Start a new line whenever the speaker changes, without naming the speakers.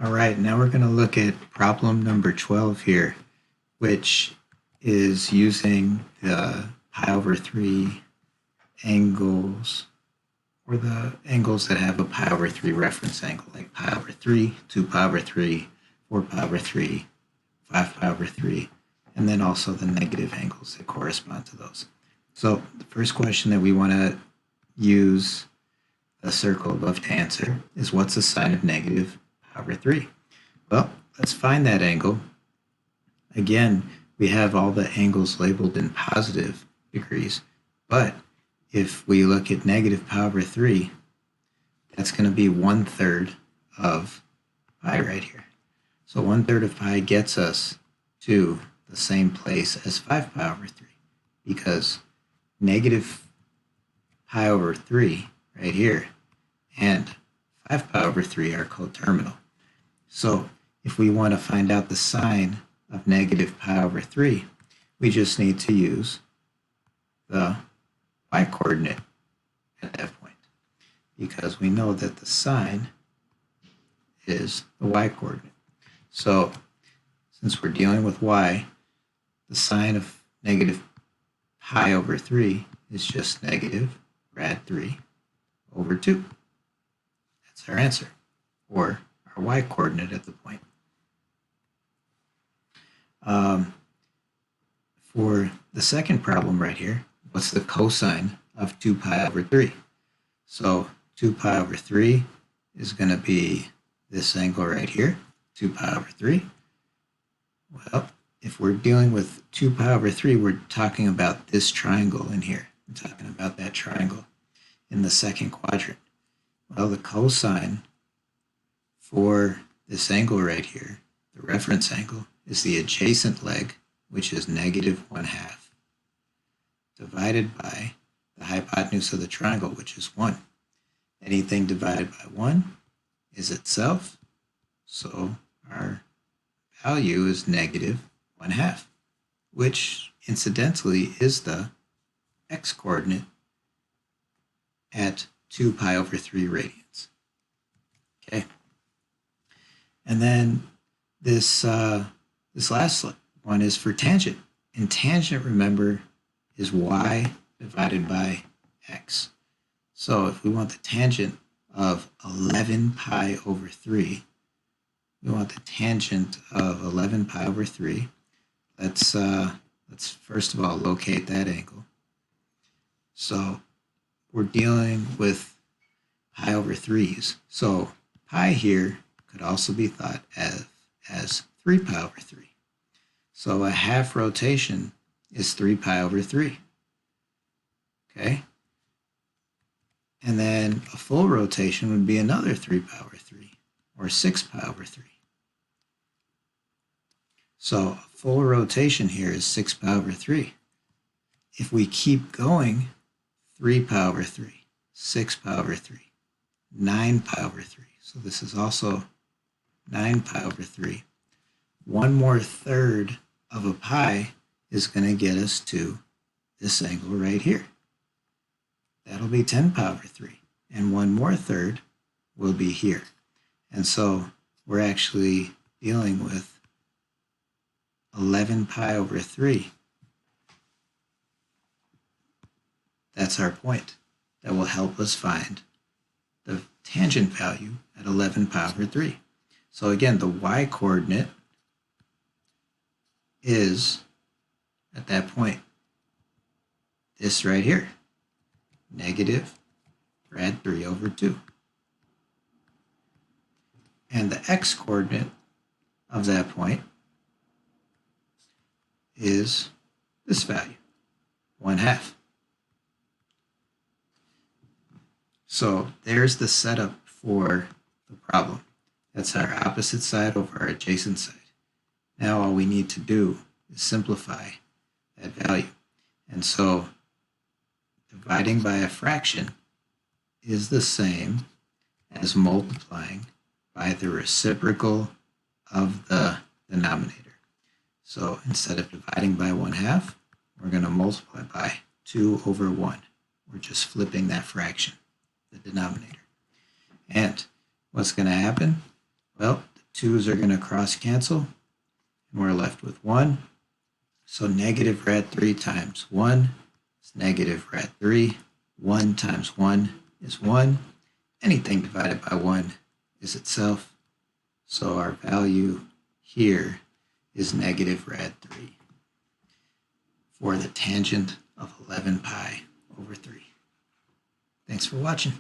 All right, now we're going to look at problem number 12 here, which is using the pi over 3 angles, or the angles that have a pi over 3 reference angle, like pi over 3, 2 pi over 3, 4 pi over 3, 5 pi over 3, and then also the negative angles that correspond to those. So the first question that we want to use the circle above to answer is, what's the sine of negative pi over 3? Well, let's find that angle. Again, we have all the angles labeled in positive degrees, but if we look at negative pi over 3, that's going to be 1/3 of pi right here. So 1/3 of pi gets us to the same place as 5 pi over 3, because negative pi over 3 right here and 5 pi over 3 are coterminal. So if we want to find out the sine of negative pi over 3, we just need to use the y-coordinate at that point, because we know that the sine is the y-coordinate. So since we're dealing with y, the sine of negative pi over 3 is just negative rad 3 over 2. That's our answer, or our y-coordinate at the point. For the second problem right here, what's the cosine of 2 pi over 3? So 2 pi over 3 is going to be this angle right here, 2 pi over 3. Well, if we're dealing with 2 pi over 3, we're talking about this triangle in here. We're talking about that triangle in the second quadrant. Well, the cosine for this angle right here, the reference angle, is the adjacent leg, which is negative 1/2, divided by the hypotenuse of the triangle, which is 1. Anything divided by 1 is itself, so our value is negative 1/2, which incidentally is the x-coordinate at 2 pi over 3 radians. Okay. And then this last one is for tangent. And tangent, remember, is y divided by x. So if we want the tangent of 11 pi over 3, we want the tangent of 11 pi over 3. Let's first of all locate that angle. So we're dealing with pi over 3's. So pi here could also be thought as 3 pi over 3. So a half rotation is 3 pi over 3. Okay? And then a full rotation would be another 3 pi over 3, or 6 pi over 3. So a full rotation here is 6 pi over 3. If we keep going, 3 pi over 3, 6 pi over 3, 9 pi over 3. So this is also 9 pi over 3. One more third of a pi is going to get us to this angle right here. That'll be 10 pi over 3. And one more third will be here. And so we're actually dealing with 11 pi over 3. That's our point. That will help us find the tangent value at 11 pi over 3. So again, the y-coordinate is, at that point, this right here, negative rad 3 over 2. And the x-coordinate of that point is this value, 1/2. So there's the setup for the problem. That's our opposite side over our adjacent side. Now all we need to do is simplify that value. And so dividing by a fraction is the same as multiplying by the reciprocal of the denominator. So instead of dividing by 1/2, we're going to multiply by 2 over 1. We're just flipping that fraction, the denominator. And what's going to happen? Well, the 2's are going to cross cancel, and we're left with 1. So negative rad 3 times 1 is negative rad 3. 1 times 1 is 1. Anything divided by 1 is itself. So our value here is negative rad 3 for the tangent of 11 pi over 3. Thanks for watching.